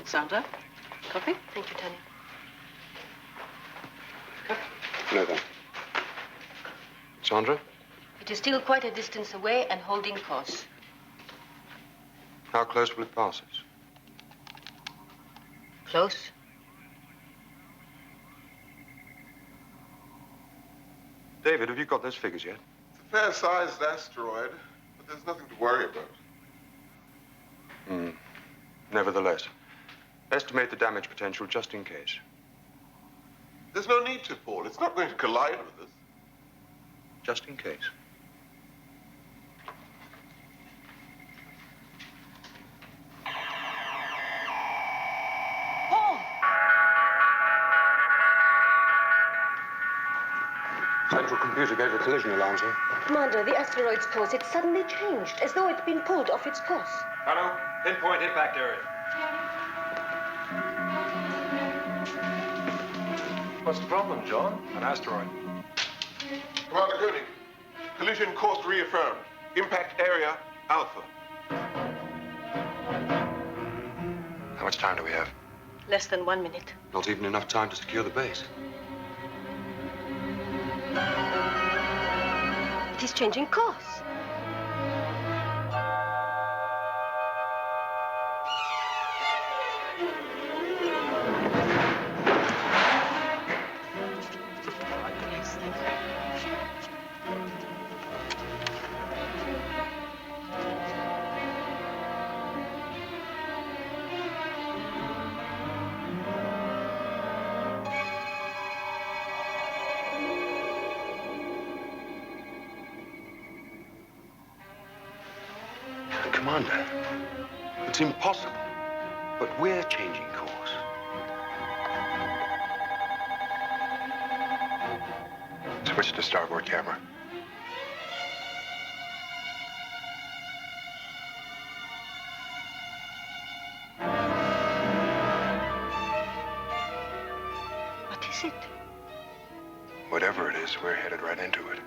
Sandra, coffee? Thank you, Tony. No, then. Sandra? It is still quite a distance away and holding course. How close will it pass us? Close. David, have you got those figures yet? It's a fair-sized asteroid, but there's nothing to worry about. Nevertheless, estimate the damage potential just in case. There's no need to, Paul. It's not going to collide with us. Just in case. Paul! Central computer gave a collision alarm, sir. Commander, the asteroid's course, it suddenly changed, as though it'd been pulled off its course. Hello, pinpoint impact area. What's the problem, John? An asteroid. Commander Koenig, collision course reaffirmed. Impact area, Alpha. How much time do we have? Less than 1 minute. Not even enough time to secure the base. It is changing course. Commander, it's impossible. But we're changing course. Switch to starboard camera. What is it? Whatever it is, we're headed right into it.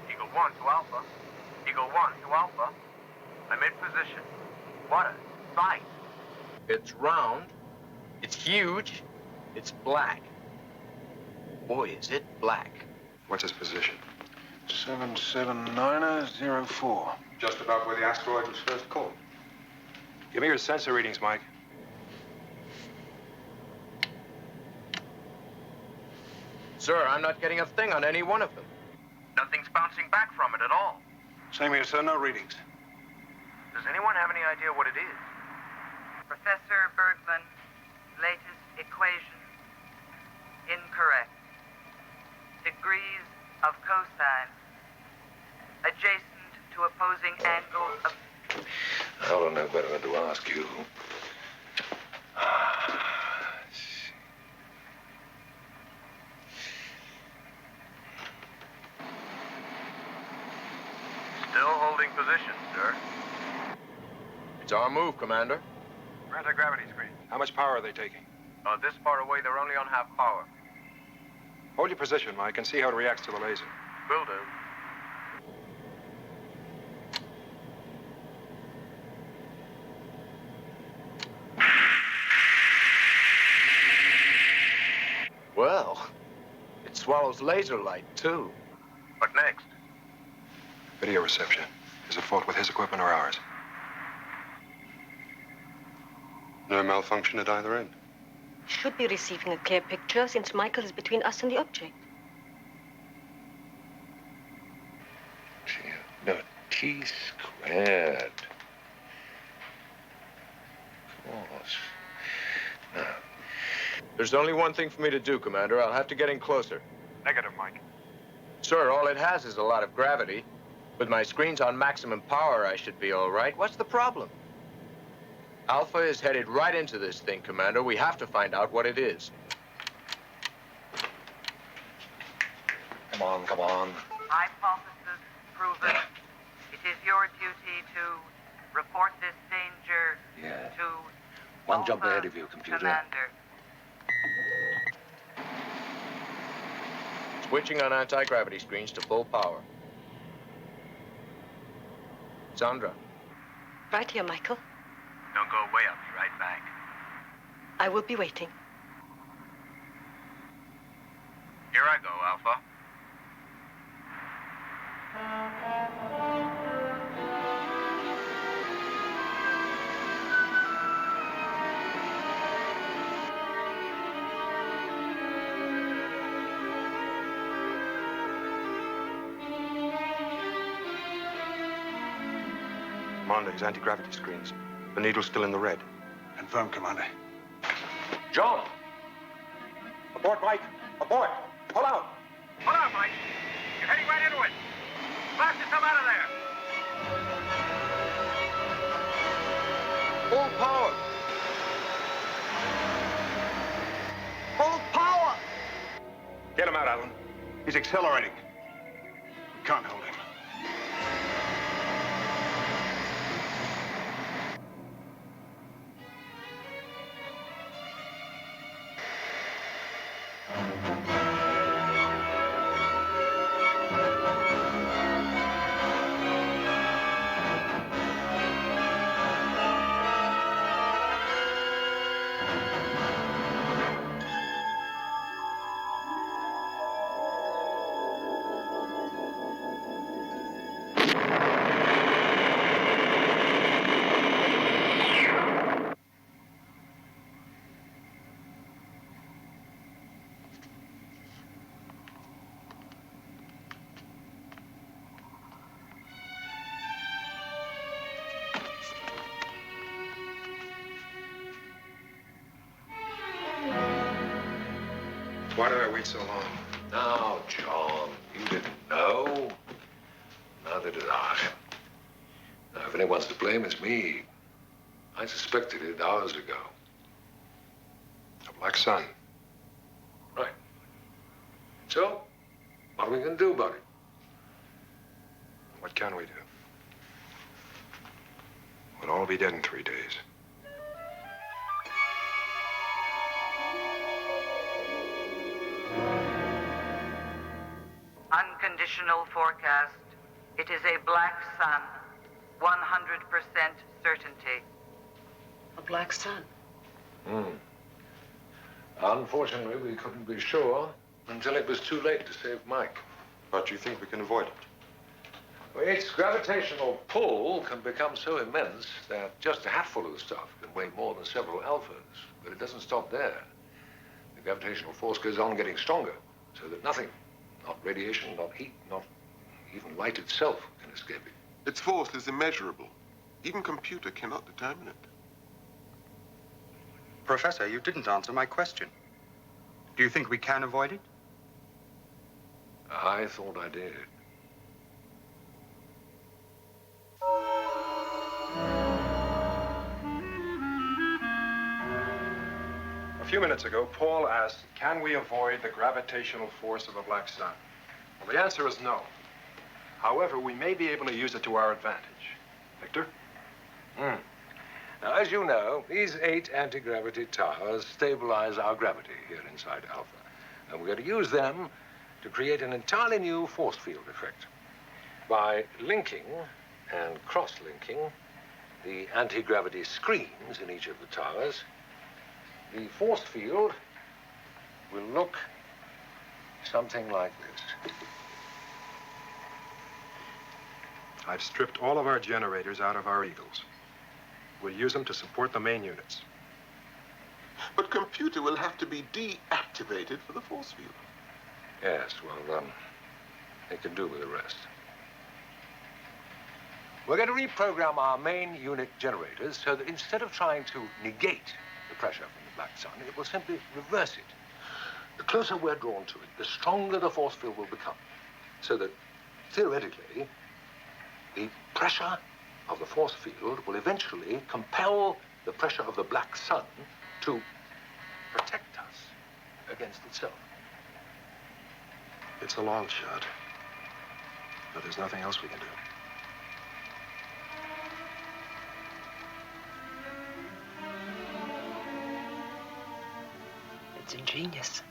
Eagle 1 to Alpha. Eagle 1 to Alpha. I'm in position. What a sight. It's round, it's huge, it's black. Boy, is it black. What's his position? 77904. Just about where the asteroid was first caught. Give me your sensor readings, Mike. Sir, I'm not getting a thing on any one of them. Nothing's bouncing back from it at all. Same here, sir. No readings. Does anyone have any idea what it is? Professor Bergman, latest equation. Incorrect. Degrees of cosine. Adjacent to opposing angles of... I don't know better than to ask you. Still holding position, sir. It's our move, Commander. Anti-gravity screen. How much power are they taking? This far away, they're only on half power. Hold your position, Mike, and see how it reacts to the laser. Will do. Well, it swallows laser light, too. What next? Video reception. Is it fault with his equipment or ours? No malfunction at either end. Should be receiving a clear picture since Michael is between us and the object. No, T squared. Of course. Now, There's only one thing for me to do, Commander. I'll have to get in closer. Negative, Mike. Sir, all it has is a lot of gravity. With my screens on maximum power, I should be all right. What's the problem? Alpha is headed right into this thing, Commander. We have to find out what it is. come on, come on. Hypothesis proven. It is your duty to report this danger Yeah. to One jump Alpha ahead of you, computer. Commander. Switching on anti-gravity screens to full power. Sandra. Right here, Michael. Don't go away. I'll be right back. I will be waiting. Here I go, Alpha. Commander, his anti-gravity screens. The needle's still in the red. Confirm, Commander. John! Abort, Mike! Abort! Pull out! Pull out, Mike. You're heading right into it. Blast yourself out of there. Full power. Full power! Get him out, Alan. He's accelerating. We can't hold him. Why did I wait so long? Now, John, you didn't know. Neither did I. Now, if anyone's to blame, it's me. I suspected it hours ago. The Black Sun. Right. So, what are we going to do about it? What can we do? We'll all be dead in 3 days. Unconditional forecast. It is a black sun. 100% certainty. A black sun. Unfortunately, we couldn't be sure until it was too late to save Mike. But you think we can avoid it? Well, its gravitational pull can become so immense that just a hatful of the stuff can weigh more than several alphas. But it doesn't stop there. The gravitational force goes on getting stronger, so that nothing, not radiation, not heat, not even light itself, can escape it. Its force is immeasurable. Even computer cannot determine it. Professor, you didn't answer my question. Do you think we can avoid it? I thought I did. A few minutes ago, Paul asked, can we avoid the gravitational force of the Black Sun? Well, the answer is no. However, we may be able to use it to our advantage. Victor? Now, as you know, these 8 anti-gravity towers stabilize our gravity here inside Alpha. And we're going to use them to create an entirely new force field effect. By linking and cross-linking the anti-gravity screens in each of the towers, the force field will look something like this. I've stripped all of our generators out of our Eagles. We'll use them to support the main units. But computer will have to be deactivated for the force field. Yes, well, they can do with the rest. We're going to reprogram our main unit generators so that instead of trying to negate the pressure from the black sun, it will simply reverse it. The closer we're drawn to it, the stronger the force field will become. So that, theoretically, the pressure of the force field will eventually compel the pressure of the black sun to protect us against itself. It's a long shot, but there's nothing else we can do. It's ingenious.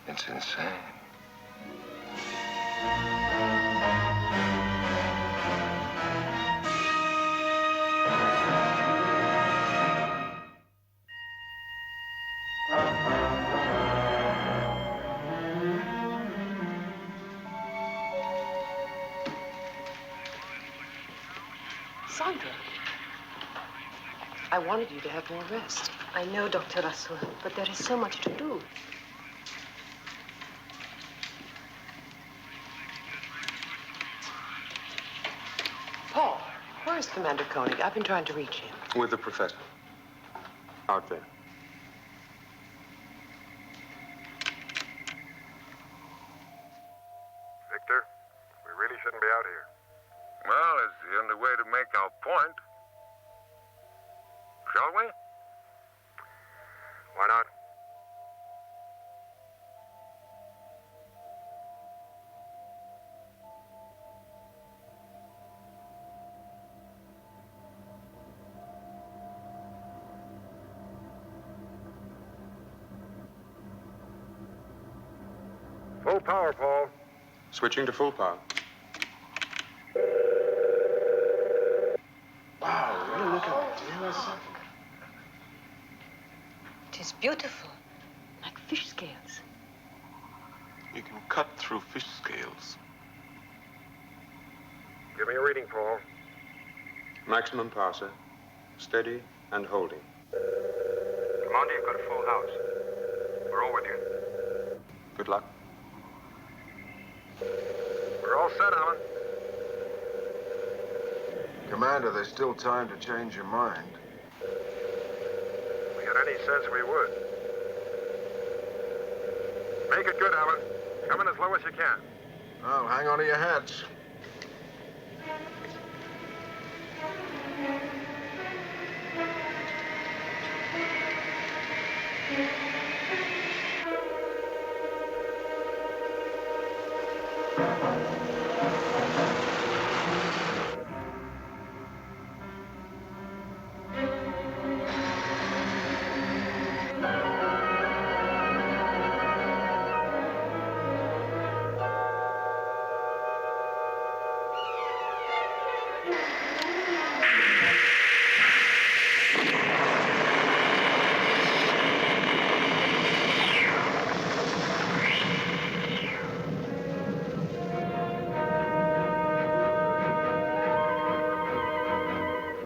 It's insane. Sandra, I wanted you to have more rest. I know, Dr. Russell, but there is so much to do. Paul, where is Commander Koenig? I've been trying to reach him. With the professor. Out there. Victor, we really shouldn't be out here. Well, it's the only way to make our point. Shall we? Why not? Full power, Paul. Switching to full power. Wow, really look at it. It is beautiful, like fish scales. You can cut through fish scales. Give me a reading, Paul. Maximum power, sir. Steady and holding. Commander, you've got a full house. We're all with you. Good luck. We're all set, Alan. Commander, there's still time to change your mind. If we had any sense, we would. Make it good, Alan. Come in as low as you can. Oh, hang on to your hats.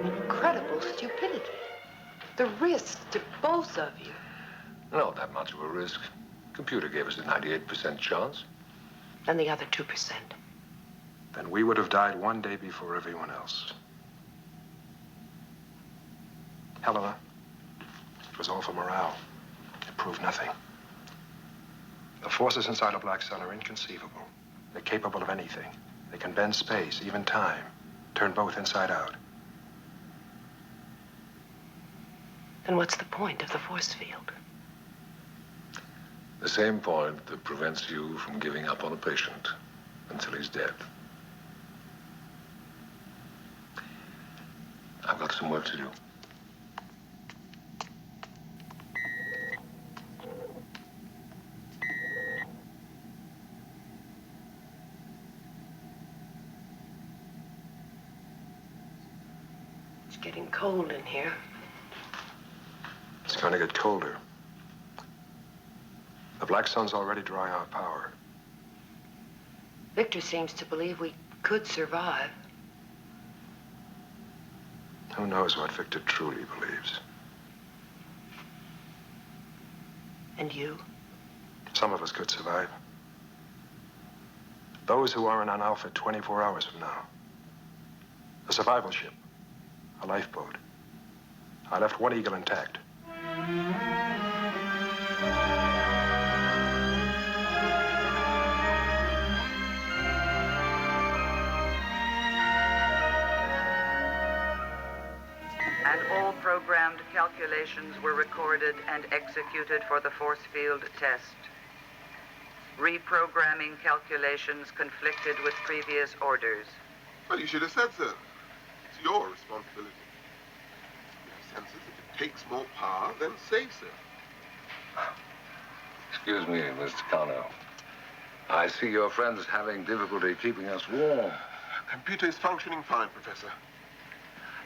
Incredible stupidity. The risk to both of you. Not that much of a risk. Computer gave us a 98% chance. And the other 2%. Then we would have died one day before everyone else. Helena, it was all for morale. It proved nothing. The forces inside a black sun are inconceivable. They're capable of anything. They can bend space, even time, turn both inside out. Then what's the point of the force field? The same point that prevents you from giving up on a patient until he's dead. I've got some work to do. It's getting cold in here. It's going to get colder. The Black Sun's already drawing out power. Victor seems to believe we could survive. Who knows what Victor truly believes? And you? Some of us could survive. Those who aren't on Alpha 24 hours from now. A survival ship. A lifeboat. I left one Eagle intact. And all programmed calculations were recorded and executed for the force field test. Reprogramming calculations conflicted with previous orders. Well, you should have said so. It's your responsibility. You have senses. If it takes more power, then say so. Excuse me, Mr. Connell. I see your friend's having difficulty keeping us warm. Computer is functioning fine, Professor.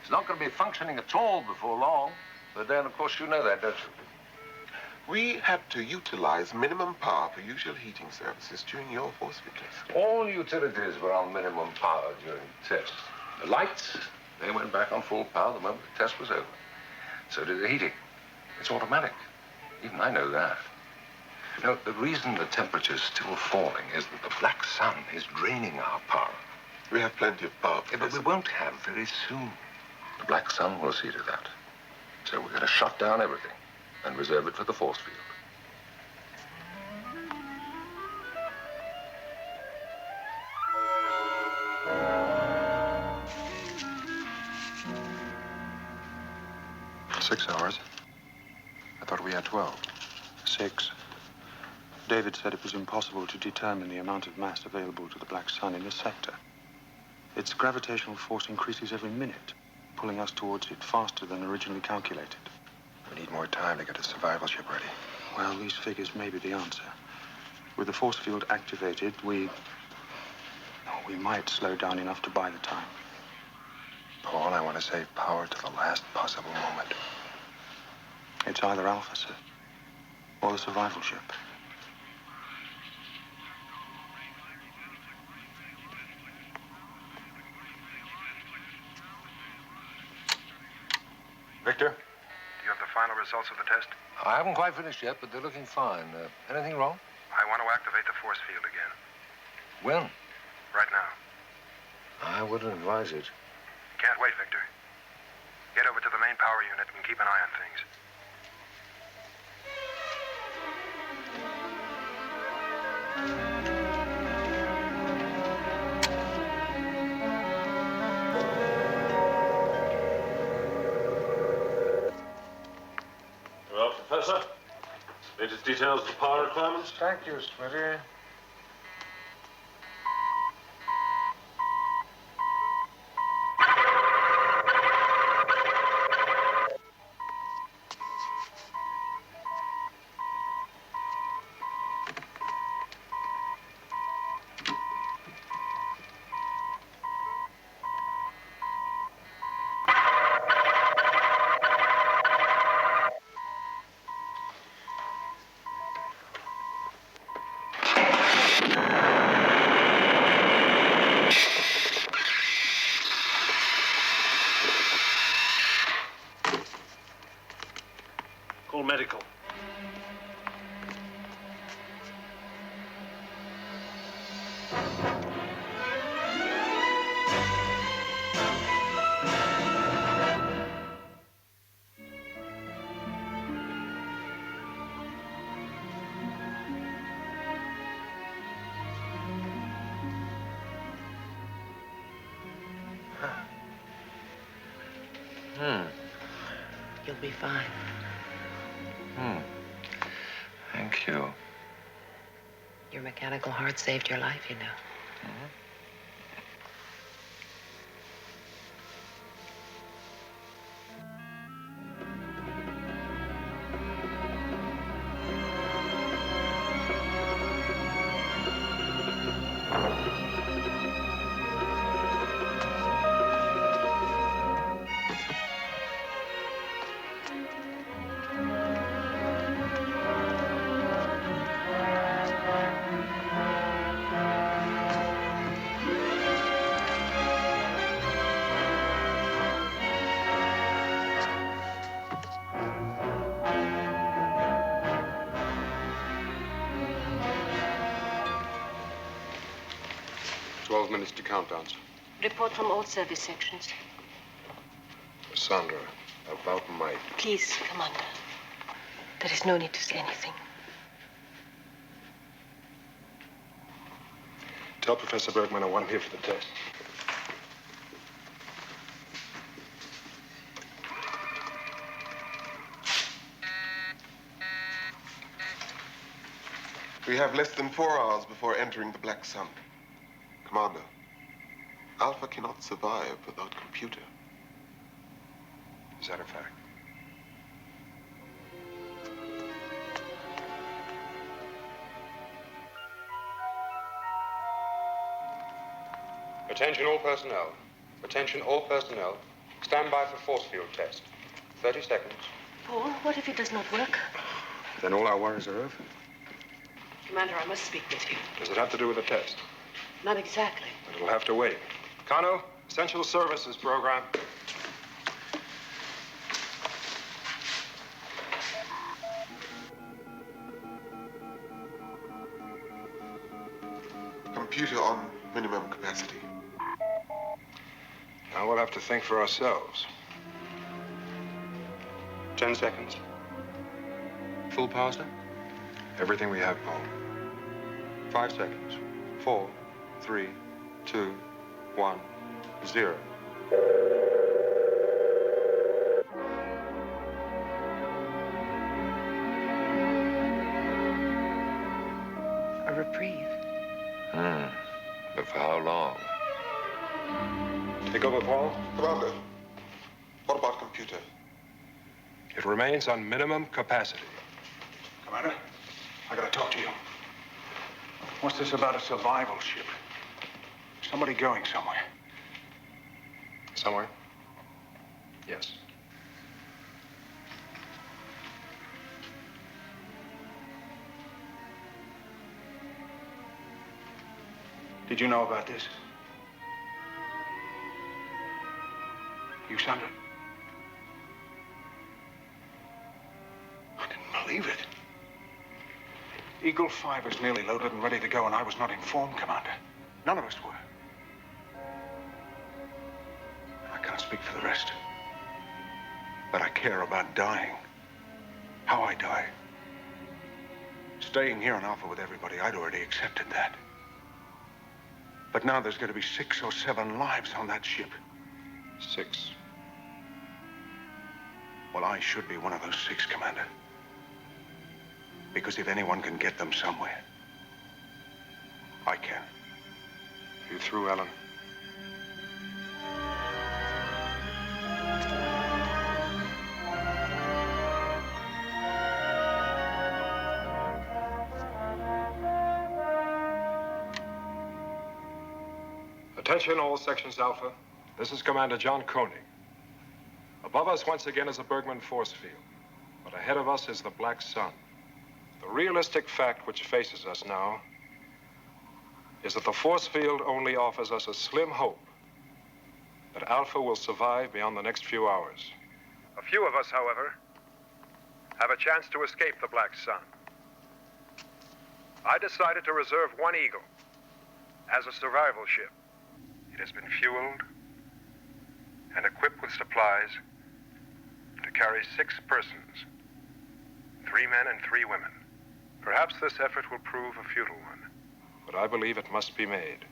It's not going to be functioning at all before long. But then, of course, you know that, don't you? We had to utilize minimum power for usual heating services during your force field test. All utilities were on minimum power during the test. The lights, they went back on full power the moment the test was over. So did the heating. It's automatic. Even I know that. No, the reason the temperature's still falling is that the Black Sun is draining our power. We have plenty of power, Yeah, but we won't have very soon. The Black Sun will see to that. So we're going to shut down everything and reserve it for the force field. Six hours. I thought we had 12. 6. David said it was impossible to determine the amount of mass available to the Black Sun in this sector. Its gravitational force increases every minute, pulling us towards it faster than originally calculated. We need more time to get the survival ship ready. Well, these figures may be the answer. With the force field activated, we might slow down enough to buy the time. Paul, I want to save power to the last possible moment. It's either Alpha, sir, or the survival ship. Victor? Do you have the final results of the test? I haven't quite finished yet, but they're looking fine. Anything wrong? I want to activate the force field again. When? Right now. I wouldn't advise it. Can't wait, Victor. Get over to the main power unit and keep an eye on things. Well, Professor, latest details of the power requirements? Thank you, Smitty. Call medical. You'll be fine. Thank you. Your mechanical heart saved your life, you know. minutes to countdowns. Report from all service sections. Sandra, about Mike. Please, Commander. There is no need to say anything. Tell Professor Bergman I want him here for the test. We have less than 4 hours before entering the Black Sun. Commander, Alpha cannot survive without computer. Is that a fact? Attention all personnel. Attention all personnel. Stand by for force field test. 30 seconds. Paul, what if it does not work? Then all our worries are over. Commander, I must speak with you. Does it have to do with the test? Not exactly. But it'll have to wait. Kano, Essential Services Program. Computer on minimum capacity. Now we'll have to think for ourselves. 10 seconds. Full power, sir? Everything we have, Paul. 5 seconds. 4, 3, 2, 1, 0. A reprieve. But for how long? Take over, Paul. Commander, what about computer? It remains on minimum capacity. Commander, I gotta talk to you. What's this about a survival ship? Somebody going somewhere. Somewhere? Yes. Did you know about this? You, Sandra? I didn't believe it. Eagle 5 is nearly loaded and ready to go, and I was not informed, Commander. None of us were. I can't speak for the rest. But I care about dying. How I die. Staying here on Alpha with everybody, I'd already accepted that. But now there's going to be 6 or 7 lives on that ship. 6. Well, I should be one of those 6, Commander. Because if anyone can get them somewhere, I can. You through, Ellen? Attention all sections Alpha. This is Commander John Koenig. Above us once again is a Bergman force field. But ahead of us is the Black Sun. The realistic fact which faces us now is that the force field only offers us a slim hope that Alpha will survive beyond the next few hours. A few of us, however, have a chance to escape the Black Sun. I decided to reserve one Eagle as a survival ship. It has been fueled and equipped with supplies to carry 6 persons, 3 men and 3 women. Perhaps this effort will prove a futile one, but I believe it must be made.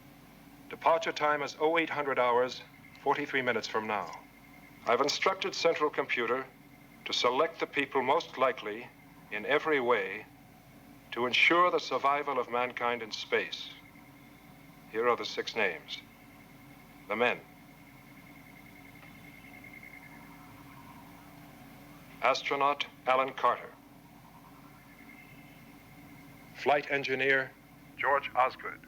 Departure time is 0800 hours, 43 minutes from now. I've instructed Central Computer to select the people most likely in every way to ensure the survival of mankind in space. Here are the 6 names. The men. Astronaut Alan Carter. Flight engineer George Osgood.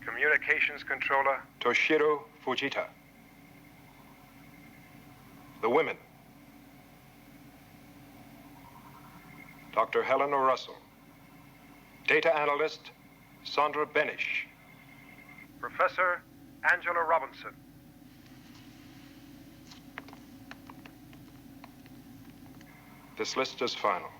Communications controller Toshiro Fujita. The women. Dr. Helena Russell. Data analyst Sandra Benish. Professor Angela Robinson. This list is final.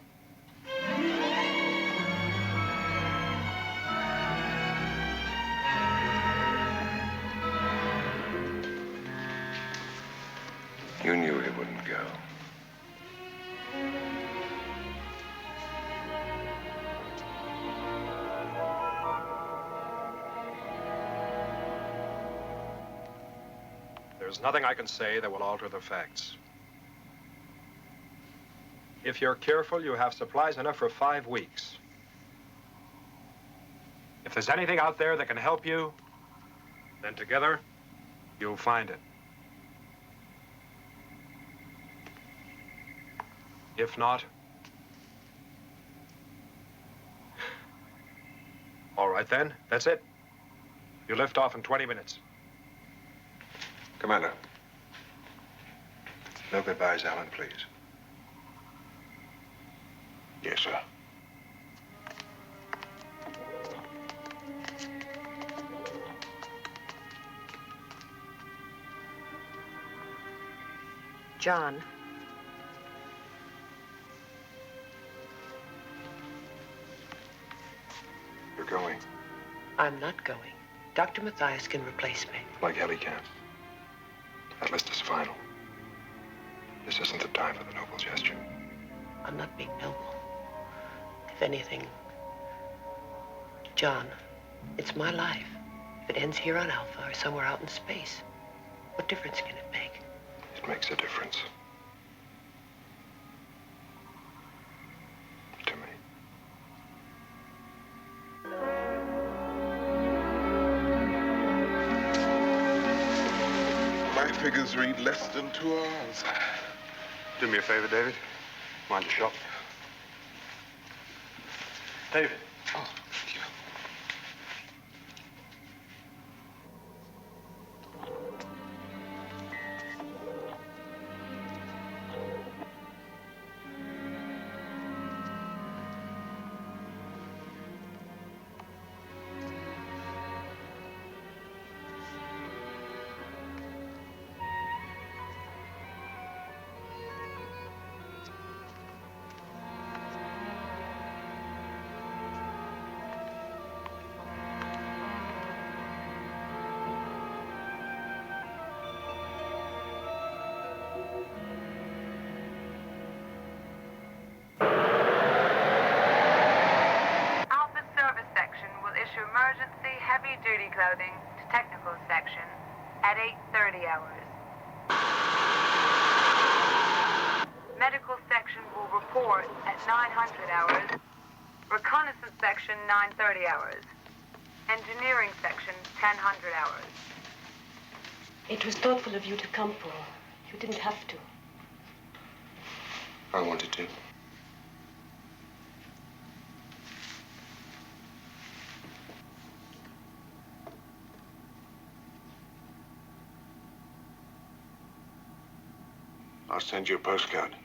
You knew he wouldn't go. There's nothing I can say that will alter the facts. If you're careful, you have supplies enough for 5 weeks. If there's anything out there that can help you, then together, you'll find it. If not, all right then, that's it. You lift off in 20 minutes. Commander. No goodbyes, Alan, please. Yes, sir. John. You're going, I'm not going. Dr. Mathias can replace me. like Ellie can. That list is final. This isn't the time for the noble gesture. I'm not being noble. If anything, John, it's my life. If it ends here on Alpha or somewhere out in space, what difference can it make? It makes a difference. To me. My figures read less than 2 hours. Do me a favor, David. Mind the shop. David. Oh, thank you. Alpha Service Section will issue emergency heavy-duty clothing to Technical Section at 8:30 hours. Medical Section will report at 900 hours. Reconnaissance Section 9:30 hours. Engineering Section 1000 hours. It was thoughtful of you to come, Paul. You didn't have to. I wanted to. I'll send you a postcard.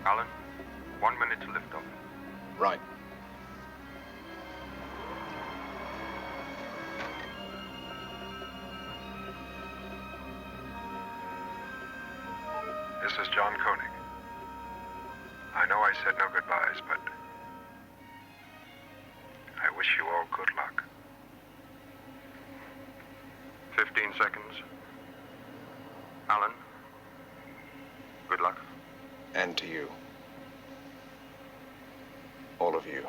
Alan, 1 minute to lift off. Right. This is John Koenig. I know I said no goodbyes, but I wish you all good luck. 15 seconds. Alan, good luck. And to you. All of you.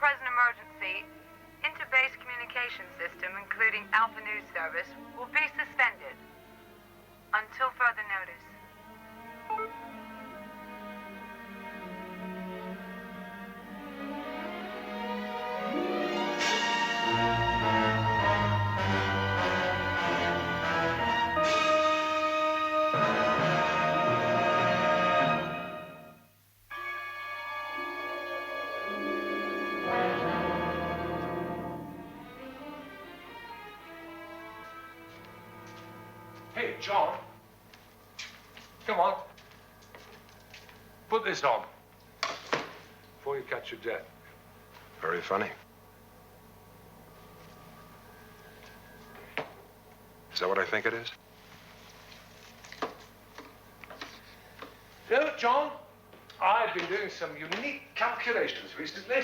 present emergency, interbase communication system, including Alpha News Service, will be suspended until further notice. Hey, John. Come on. Put this on before you catch your death. Very funny. Is that what I think it is? You know, John, I've been doing some unique calculations recently.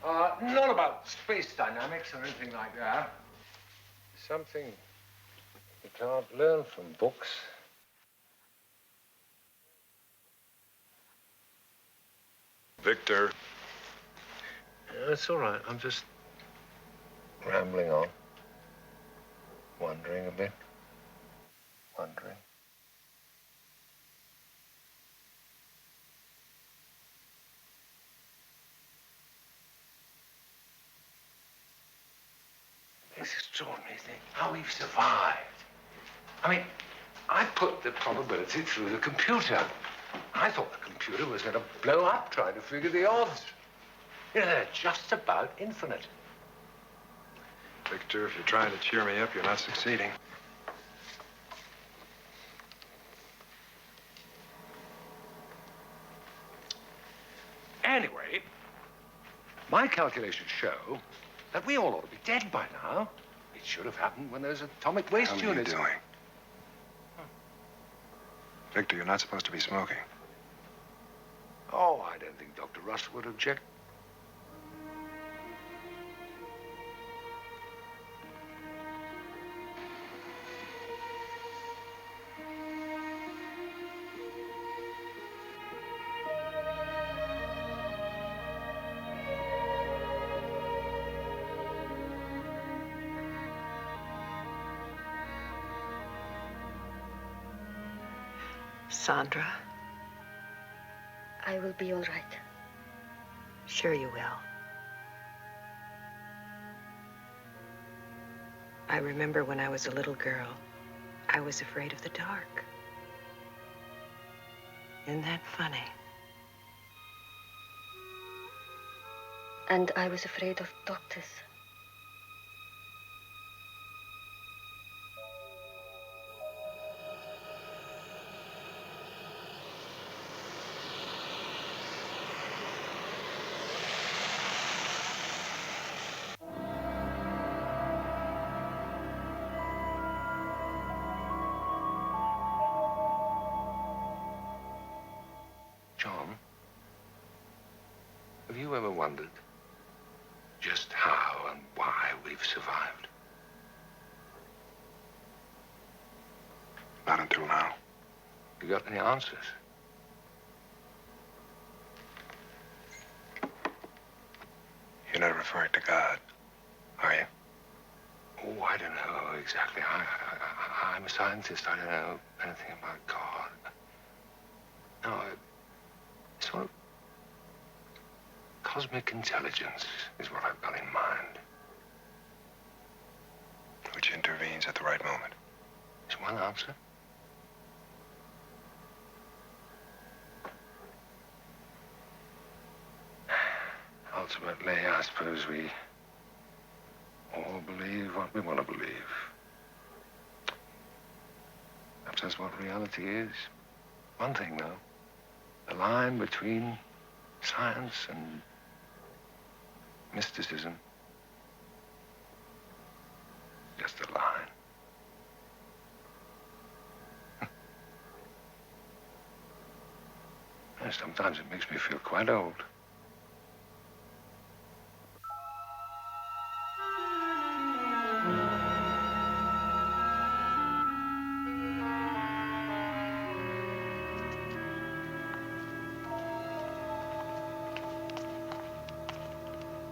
Not about space dynamics or anything like that. Something you can't learn from books. Victor. It's all right. I'm just rambling on. Wondering a bit. Wondering. It's extraordinary thing how we've survived. I mean, I put the probability through the computer. I thought the computer was going to blow up trying to figure the odds. You know, they're just about infinite. Victor, if you're trying to cheer me up, you're not succeeding. Anyway, my calculations show that we all ought to be dead by now. It should have happened when those atomic waste What units... are you doing? Victor, you're not supposed to be smoking. Oh, I don't think Dr. Russ would object. Sandra, I will be all right. sure you will. I remember when I was a little girl, I was afraid of the dark. Isn't that funny? And I was afraid of doctors. John, have you ever wondered just how and why we've survived? Not until now. You got any answers? You're not referring to God, are you? Oh, I don't know exactly. I'm a scientist. I don't know anything about God. No, sort of cosmic intelligence is what I've got in mind. Which intervenes at the right moment. Is one answer. Ultimately, I suppose we all believe what we want to believe. Perhaps that's what reality is. One thing, though, the line between science and mysticism, just a line. And sometimes it makes me feel quite old.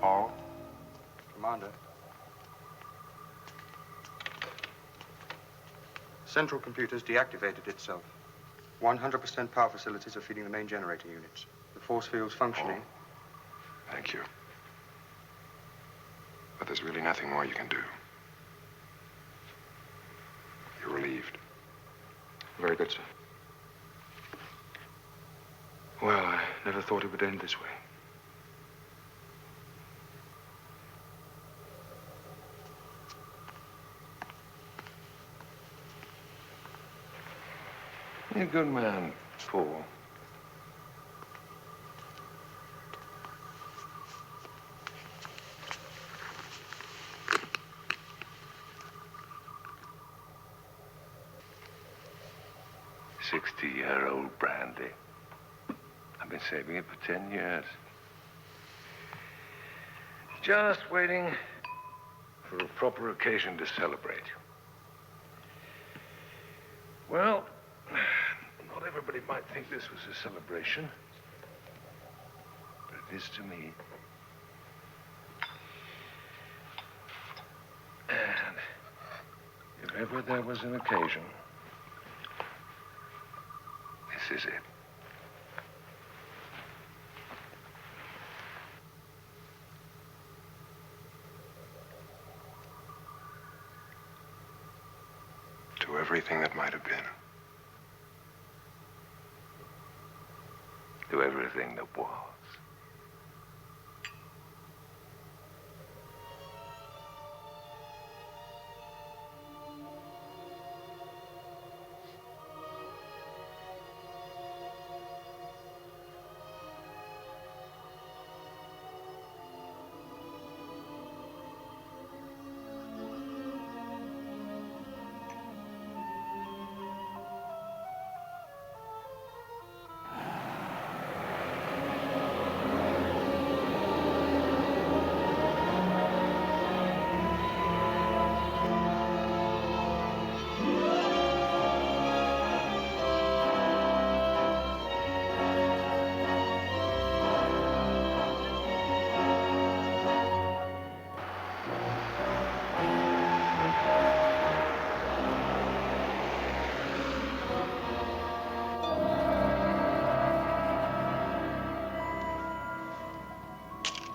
Paul? Commander. Central computers deactivated itself. 100% power facilities are feeding the main generator units. The force field's functioning. Thank you. But there's really nothing more you can do. You're relieved. Very good, sir. Well, I never thought it would end this way. You're a good man, Paul. $60-year-old brandy. I've been saving it for 10 years. Just waiting for a proper occasion to celebrate. Well, not everybody might think this was a celebration, but it is to me. And if ever there was an occasion, this is it. To everything that might have been. To everything that was.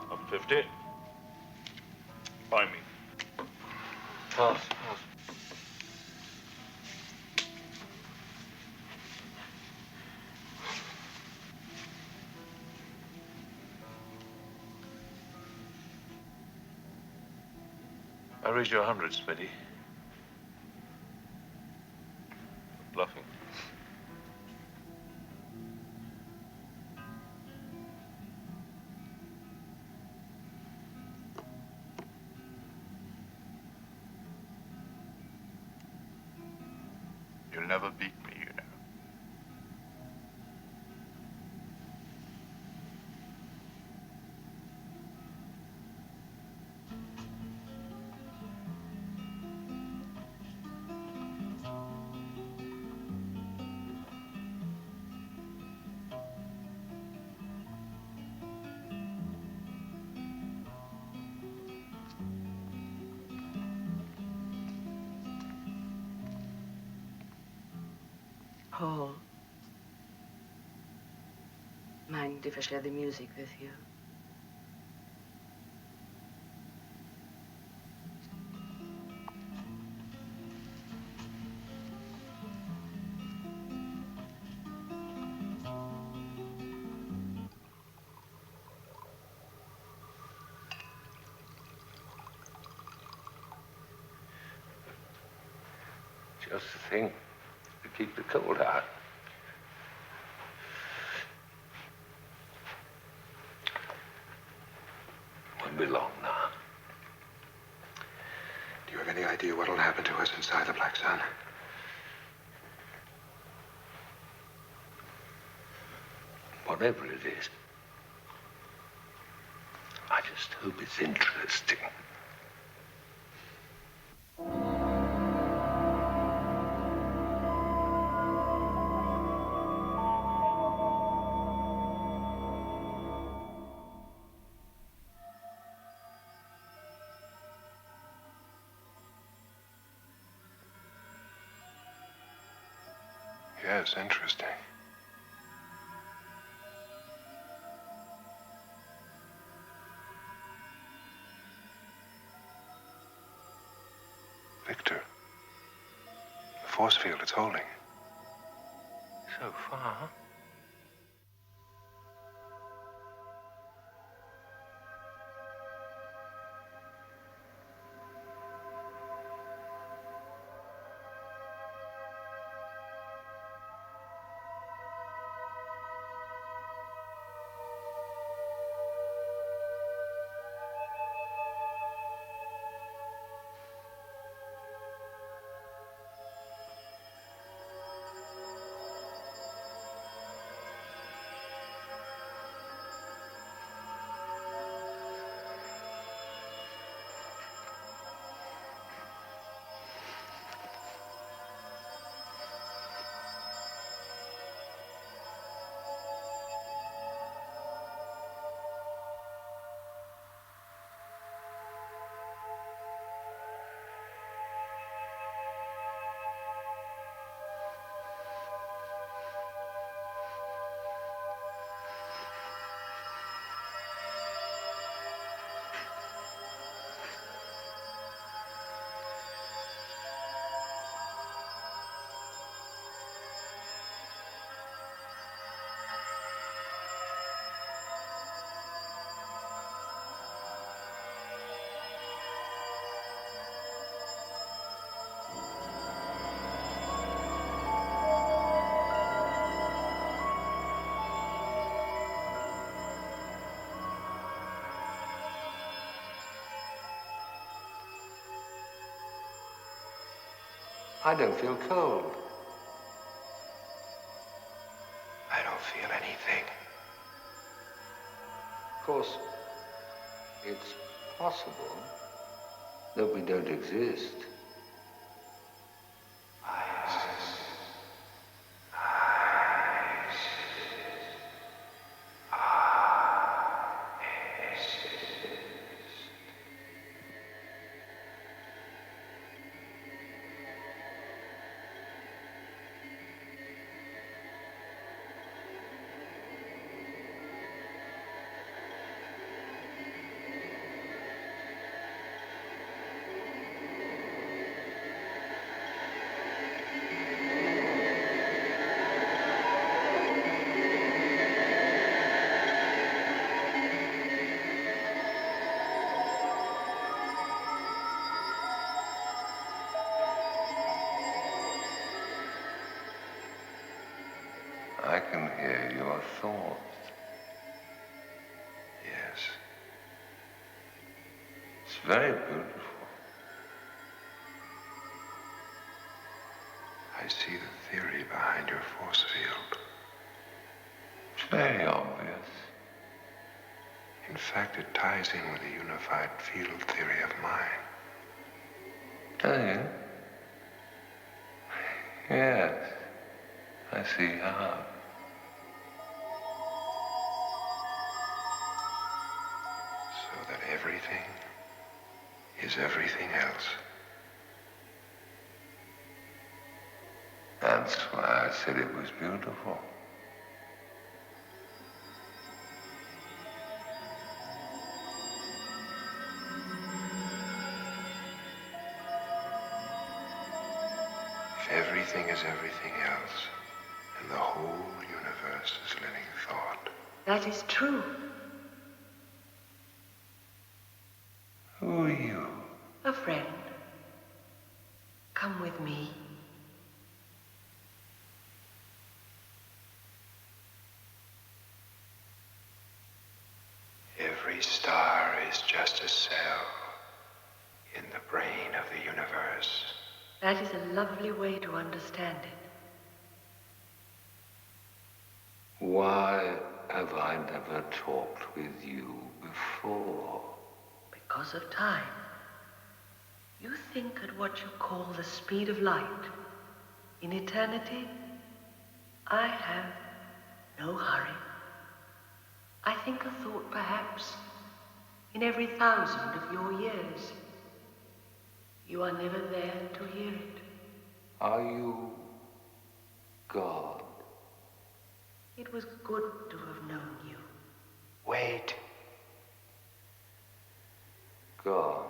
Up 50. Buy me. Pass. I raised you 100, Smitty. Bluffing. You'll never beat me, you know. Paul, mind if I share the music with you? Just the thing to keep the cold out. Won't be long now. Do you have any idea what'll happen to us inside the Black Sun? Whatever it is, I just hope it's interesting. Yes, interesting. Victor, the force field, it's holding. So far. I don't feel cold. I don't feel anything. Of course, it's possible that we don't exist. I can hear your thoughts. Yes. It's very beautiful. I see the theory behind your force field. It's very obvious. In fact, it ties in with the unified field theory of mine. Does it? Yes. I see how. So that everything is everything else. That's why I said it was beautiful. If everything is everything else, and the whole universe is living thought. That is true. Who are you? A friend. Come with me. Every star is just a cell in the brain of the universe. That is a lovely way to understand it. Why have I never talked with you before? Because of time. You think at what you call the speed of light. In eternity, I have no hurry. I think a thought, perhaps, in every 1,000 of your years. You are never there to hear it. Are you God. It was good to have known you. Wait. God.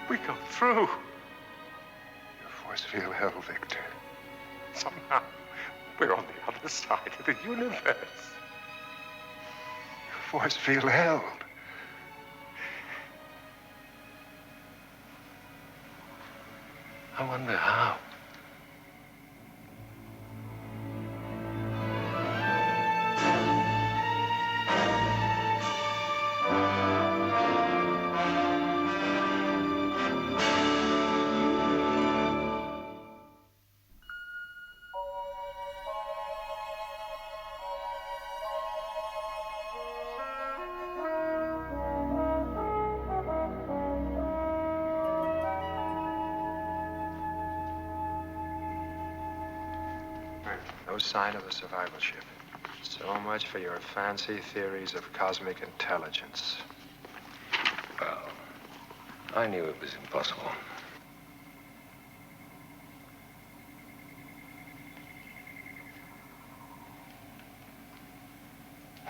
We got through. Your force field held, Victor. Somehow, we're on the other side of the universe. Your force field held. I wonder how. No sign of the survival ship. So much for your fancy theories of cosmic intelligence. Well, I knew it was impossible.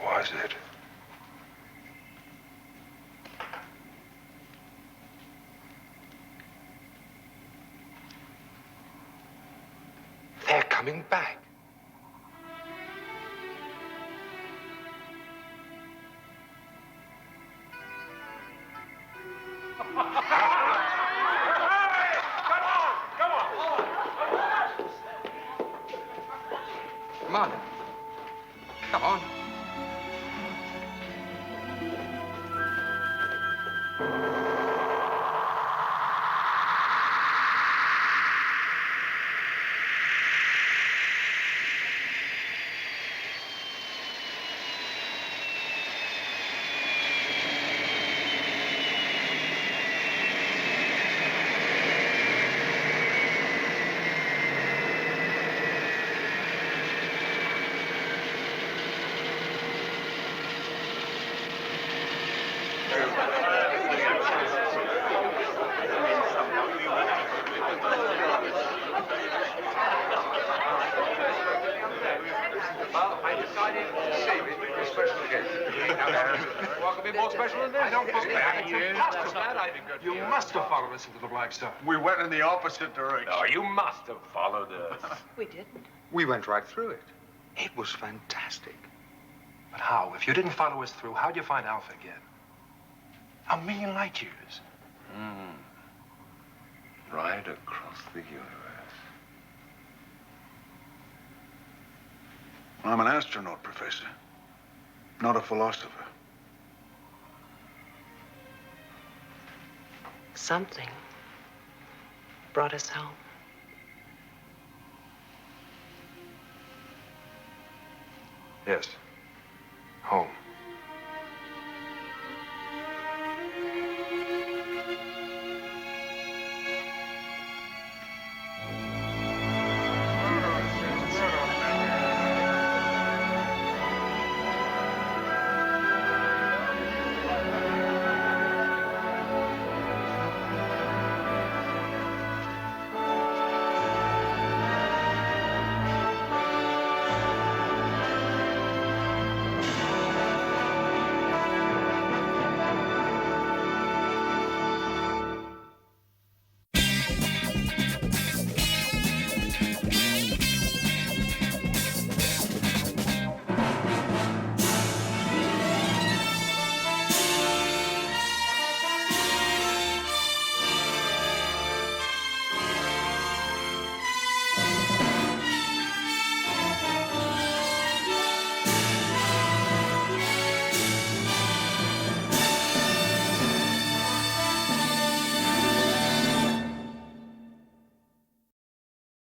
Was it? They're coming back. Come on. Come on. Well, I decided to save it for a special occasion. What could be more special than this? Don't book that. You must have followed us into the Black Star. We went in the opposite direction. No, you must have followed us. We didn't. We went right through it. It was fantastic. But how? If you didn't follow us through, how'd you find Alpha again? A million light years. Right across the universe. I'm an astronaut, Professor. Not a philosopher. Something brought us home. Yes. Home.